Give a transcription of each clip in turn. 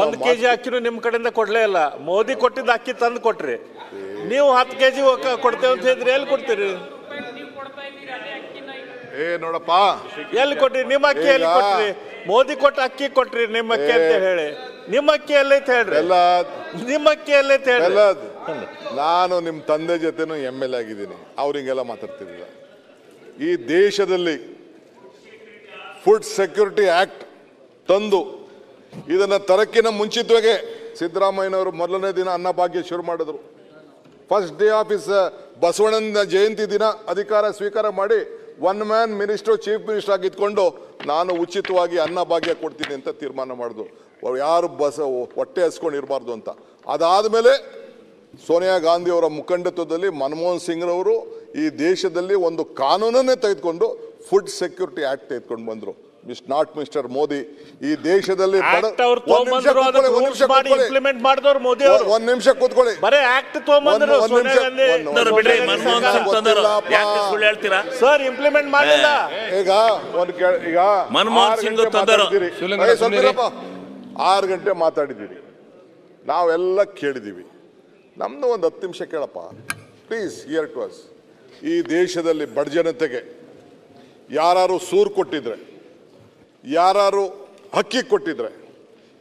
1 kg ಅಕ್ಕಿನೂ ನಿಮ್ಮ ಕಡೆಯಿಂದ ಕೊಡ್ಲೇ ಇಲ್ಲ. ಮೋದಿ ಕೊಟ್ಟಿದ್ದ ಅಕ್ಕಿ ತಂದು ಕೊಟ್ರಿ. ನೀವು 10 kg ಕೊಡ್ತೇವೆ ಅಂತ ಹೇಳಿದ್ರೆ ಎಲ್ಲಿ ಕೊಡ್ತೀರಿ? ನೋಡಪ್ಪ, ಎಲ್ಲಿ ಕೊಟ್ರಿ? ನಿಮ್ಮ ಅಕ್ಕಿ ಎಲ್ಲಿ ಕೊಟ್ರಿ? ಮೋದಿ ಕೊಟ್ಟ ಅಕ್ಕಿ ಕೊಟ್ರಿ ನಿಮ್ಮ ಅಕ್ಕಿ ಅಂತ ಹೇಳಿ. ನಿಮ್ಮ ಅಕ್ಕಿ ಎಲ್ಲೈತ್ ಹೇಳ್ರಿ? ನಿಮ್ಮ ಅಕ್ಕಿ ಎಲ್ಲೈತ್ ಹೇಳ್ರಿ? ನಾನು ನಿಮ್ಮ ತಂದೆ ಜೊತೆನೂ MLA ಆಗಿದ್ದೀನಿ. ಅವ್ರು ಹಿಂಗೆಲ್ಲ ಮಾತಾಡ್ತಿರಲಿಲ್ಲ. ಈ ದೇಶದಲ್ಲಿ ಫುಡ್ ಸೆಕ್ಯೂರಿಟಿ ಆಕ್ಟ್ ತಂದು ಇದನ್ನ ತರಕ್ಕಿನ ಮುಂಚಿತವಾಗಿ ಸಿದ್ದರಾಮಯ್ಯನವರು ಮೊದಲನೇ ದಿನ ಅನ್ನಭಾಗ್ಯ ಶುರು ಮಾಡಿದ್ರು. ಫಸ್ಟ್ ಡೇ ಆಫ್ ಇಸ್ ಬಸವಣ್ಣನ ಜಯಂತಿ ದಿನ ಅಧಿಕಾರ ಸ್ವೀಕಾರ ಮಾಡಿ 1 ಮ್ಯಾನ್ ಮಿನಿಸ್ಟರ್ ಚೀಫ್ ಮಿನಿಸ್ಟರ್ ಆಗಿ ಇದ್ಕೊಂಡು ನಾನು ಉಚಿತವಾಗಿ ಅನ್ನಭಾಗ್ಯ ಕೊಡ್ತೀನಿ ಅಂತ ತೀರ್ಮಾನ ಮಾಡಿದ್ರು. ಯಾರು ಹೊಟ್ಟೆ ಹಸ್ಕೊಂಡು ಇರಬಾರ್ದು ಅಂತ. ಅದಾದಮೇಲೆ ಸೋನಿಯಾ ಗಾಂಧಿ ಅವರ ಮುಖಂಡತ್ವದಲ್ಲಿ ಮನಮೋಹನ್ ಸಿಂಗ್ ರವರು ಈ ದೇಶದಲ್ಲಿ ಒಂದು ಕಾನೂನನ್ನೇ ತೆಗೆದುಕೊಂಡು ಫುಡ್ ಸೆಕ್ಯೂರಿಟಿ ಆಕ್ಟ್ ತೆಗೆದುಕೊಂಡು ಬಂದ್ರು. Not mister Modi. ಈ ದೇಶದಲ್ಲಿ ಒಂದ್ ನಿಮಿಷ ಕೂತ್ಕೊಳ್ಳಿ. ಸರ್ ಇಂಪ್ಲಿಮೆಂಟ್ ಮಾಡಿಲ್ಲ. ಈಗ 6 ಗಂಟೆ ಮಾತಾಡಿದ್ದೀರಿ, ನಾವೆಲ್ಲ ಕೇಳಿದ್ದೀವಿ. ನಮ್ದು ಒಂದು 10 ನಿಮಿಷ ಕೇಳಪ್ಪ ಪ್ಲೀಸ್. Hear to us. ಈ ದೇಶದಲ್ಲಿ ಬಡ ಜನತೆಗೆ ಯಾರು ಸೂರು ಕೊಟ್ಟಿದ್ರೆ, ಯಾರು ಅಕ್ಕಿ ಕೊಟ್ಟಿದ್ರೆ,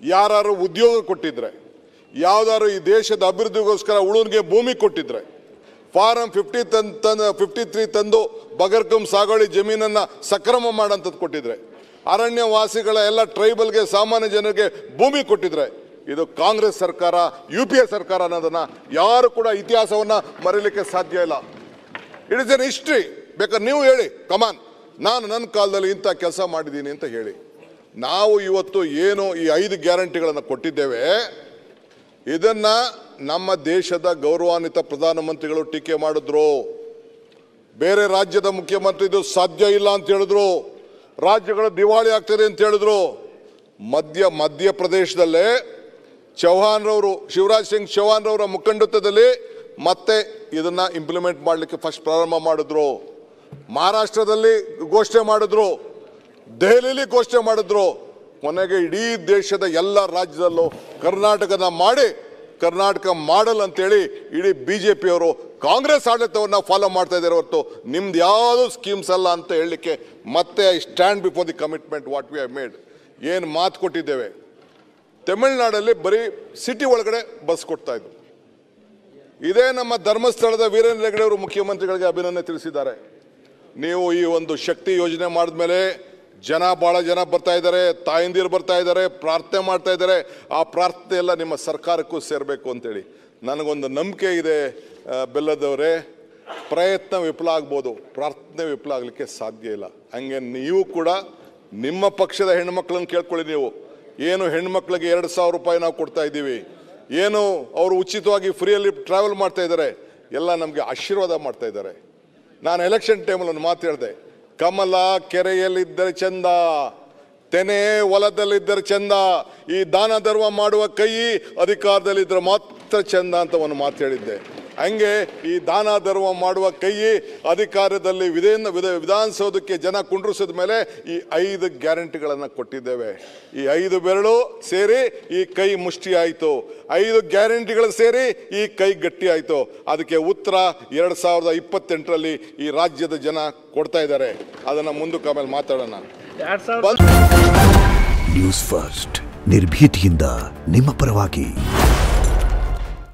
ಯಾರು ಉದ್ಯೋಗ ಕೊಟ್ಟಿದ್ರೆ, ಯಾವ್ದಾರು ಈ ದೇಶದ ಅಭಿವೃದ್ಧಿಗೋಸ್ಕರ ಉಳುವಿಗೆ ಭೂಮಿ ಕೊಟ್ಟಿದ್ರೆ, ಫಾರಂ 53 ತಂದು ಬಗರ್ಕಂ ಸಾಗುವಳಿ ಜಮೀನನ್ನ ಸಕ್ರಮ ಮಾಡಂತದ್ದು ಕೊಟ್ಟಿದ್ರೆ, ಅರಣ್ಯ ವಾಸಿಗಳ ಎಲ್ಲ ಟ್ರೈಬಲ್ಗೆ ಸಾಮಾನ್ಯ ಜನರಿಗೆ ಭೂಮಿ ಕೊಟ್ಟಿದ್ರೆ, ಇದು ಕಾಂಗ್ರೆಸ್ ಸರ್ಕಾರ, UPA ಸರ್ಕಾರ ಅನ್ನೋದನ್ನ ಯಾರು ಕೂಡ ಇತಿಹಾಸವನ್ನ ಮರೀಲಿಕ್ಕೆ ಸಾಧ್ಯ ಇಲ್ಲ. It is N history. ಬೇಕಾದ್ರೆ ನೀವು ಹೇಳಿ, ಕಮಾನ್, ನಾನು ನನ್ನ ಕಾಲದಲ್ಲಿ ಇಂಥ ಕೆಲಸ ಮಾಡಿದ್ದೀನಿ ಅಂತ ಹೇಳಿ. ನಾವು ಇವತ್ತು ಏನು ಈ 5 ಗ್ಯಾರಂಟಿಗಳನ್ನು ಕೊಟ್ಟಿದ್ದೇವೆ, ಇದನ್ನ ನಮ್ಮ ದೇಶದ ಗೌರವಾನ್ವಿತ ಪ್ರಧಾನಮಂತ್ರಿಗಳು ಟೀಕೆ ಮಾಡಿದ್ರು. ಬೇರೆ ರಾಜ್ಯದ ಮುಖ್ಯಮಂತ್ರಿ ಇದು ಸಾಧ್ಯ ಇಲ್ಲ ಅಂತ ಹೇಳಿದ್ರು. ರಾಜ್ಯಗಳು ದಿವಾಳಿ ಆಗ್ತದೆ ಅಂತ ಹೇಳಿದ್ರು. ಮಧ್ಯಪ್ರದೇಶದಲ್ಲೇ ಶಿವರಾಜ್ ಸಿಂಗ್ ಚೌಹಾಣ್ ರವರ ಮುಖಂಡತ್ವದಲ್ಲಿ ಮತ್ತೆ ಇದನ್ನ ಇಂಪ್ಲಿಮೆಂಟ್ ಮಾಡಲಿಕ್ಕೆ ಫಸ್ಟ್ ಪ್ರಾರಂಭ ಮಾಡಿದ್ರು. ಮಹಾರಾಷ್ಟ್ರದಲ್ಲಿ ಘೋಷಣೆ ಮಾಡಿದ್ರು, ದೆಹಲಿಯಲ್ಲಿ ಘೋಷಣೆ ಮಾಡಿದ್ರು. ಕೊನೆಗೆ ಇಡೀ ದೇಶದ ಎಲ್ಲ ರಾಜ್ಯದಲ್ಲೂ ಕರ್ನಾಟಕದ ಮಾಡಿ ಕರ್ನಾಟಕ ಮಾಡಲ್ ಅಂತೇಳಿ ಇಡೀ BJP ಅವರು ಕಾಂಗ್ರೆಸ್ ಆಡಳಿತವನ್ನ ಫಾಲೋ ಮಾಡ್ತಾ ಇದ್ದಾರೆ ಹೊರತು ನಿಮ್ದು ಯಾವುದು ಸ್ಕೀಮ್ಸ್ ಅಲ್ಲ ಅಂತ ಹೇಳಲಿಕ್ಕೆ ಮತ್ತೆ I stand before the commitment what we have made. ಏನು ಮಾತು ಕೊಟ್ಟಿದ್ದೇವೆ. ತಮಿಳುನಾಡಲ್ಲಿ ಬರೀ ಸಿಟಿ ಒಳಗಡೆ ಬಸ್ ಕೊಡ್ತಾ ಇದ್ರು. ಇದೇ ನಮ್ಮ ಧರ್ಮಸ್ಥಳದ ವೀರೇಂದ್ರ ಹೆಗ್ಗಡೆ ಅವರು ಮುಖ್ಯಮಂತ್ರಿಗಳಿಗೆ ಅಭಿನಂದನೆ ತಿಳಿಸಿದ್ದಾರೆ. ನೀವು ಈ ಒಂದು ಶಕ್ತಿ ಯೋಜನೆ ಮಾಡಿದ್ಮೇಲೆ ಬಹಳ ಜನ ಬರ್ತಾ ಇದ್ದಾರೆ, ತಾಯಂದಿರು ಬರ್ತಾ ಇದ್ದಾರೆ, ಪ್ರಾರ್ಥನೆ ಮಾಡ್ತಾ ಇದ್ದಾರೆ. ಆ ಪ್ರಾರ್ಥನೆ ಎಲ್ಲ ನಿಮ್ಮ ಸರ್ಕಾರಕ್ಕೂ ಸೇರಬೇಕು ಅಂತೇಳಿ ನನಗೊಂದು ನಂಬಿಕೆ ಇದೆ. ಬೆಲ್ಲದವರೇ, ಪ್ರಯತ್ನ ವಿಫಲ ಆಗ್ಬೋದು, ಪ್ರಾರ್ಥನೆ ವಿಫಲ ಆಗಲಿಕ್ಕೆ ಸಾಧ್ಯ ಇಲ್ಲ. ಹಂಗೆ ನೀವು ಕೂಡ ನಿಮ್ಮ ಪಕ್ಷದ ಹೆಣ್ಮಕ್ಳನ್ನು ಕೇಳ್ಕೊಳ್ಳಿ. ನೀವು ಏನು ಹೆಣ್ಮಕ್ಳಿಗೆ 2,000 ರೂಪಾಯಿ ನಾವು ಕೊಡ್ತಾ ಇದ್ದೀವಿ, ಏನು ಅವರು ಉಚಿತವಾಗಿ ಫ್ರೀಯಲ್ಲಿ ಟ್ರಾವೆಲ್ ಮಾಡ್ತಾ ಇದ್ದಾರೆ, ಎಲ್ಲ ನಮಗೆ ಆಶೀರ್ವಾದ ಮಾಡ್ತಾ ಇದ್ದಾರೆ. ನಾನು ಎಲೆಕ್ಷನ್ ಟೈಮಲ್ಲಿ ಒಂದು ಮಾತು ಹೇಳಿದೆ, ಕಮಲ ಕೆರೆಯಲ್ಲಿದ್ದರೆ ಚಂದ, ತೆನೆ ಹೊಲದಲ್ಲಿದ್ದರೆ ಚಂದ, ಈ ದಾನ ಧರ್ಮ ಮಾಡುವ ಕೈ ಅಧಿಕಾರದಲ್ಲಿದ್ದರೆ ಮಾತ್ರ ಚಂದ ಅಂತ ಒಂದು ಮಾತು ಹೇಳಿದ್ದೆ. ಹಂಗೆ ಈ ದಾನ ಧರ್ಮ ಮಾಡುವ ಕೈ ಅಧಿಕಾರದಲ್ಲಿ ವಿಧಾನಸೌಧಕ್ಕೆ ಜನ ಕುಂಡ್ರಿಸಿದ ಮೇಲೆ ಈ 5 ಗ್ಯಾರಂಟಿಗಳನ್ನು ಕೊಟ್ಟಿದ್ದೇವೆ. ಈ 5 ಬೆರಳು ಸೇರಿ ಈ ಕೈ ಮುಷ್ಟಿ ಆಯಿತು, 5 ಗ್ಯಾರಂಟಿಗಳು ಸೇರಿ ಈ ಕೈ ಗಟ್ಟಿ ಆಯಿತು. ಅದಕ್ಕೆ ಉತ್ತರ 2028ರಲ್ಲಿ ಈ ರಾಜ್ಯದ ಜನ ಕೊಡ್ತಾ ಇದ್ದಾರೆ. ಅದನ್ನು ಮುಂದಕ್ಕೆ ಆಮೇಲೆ ಮಾತಾಡೋಣ. ನ್ಯೂಸ್ ಫಸ್ಟ್, ನಿರ್ಭೀತಿಯಿಂದ ನಿಮ್ಮ ಪರವಾಗಿ.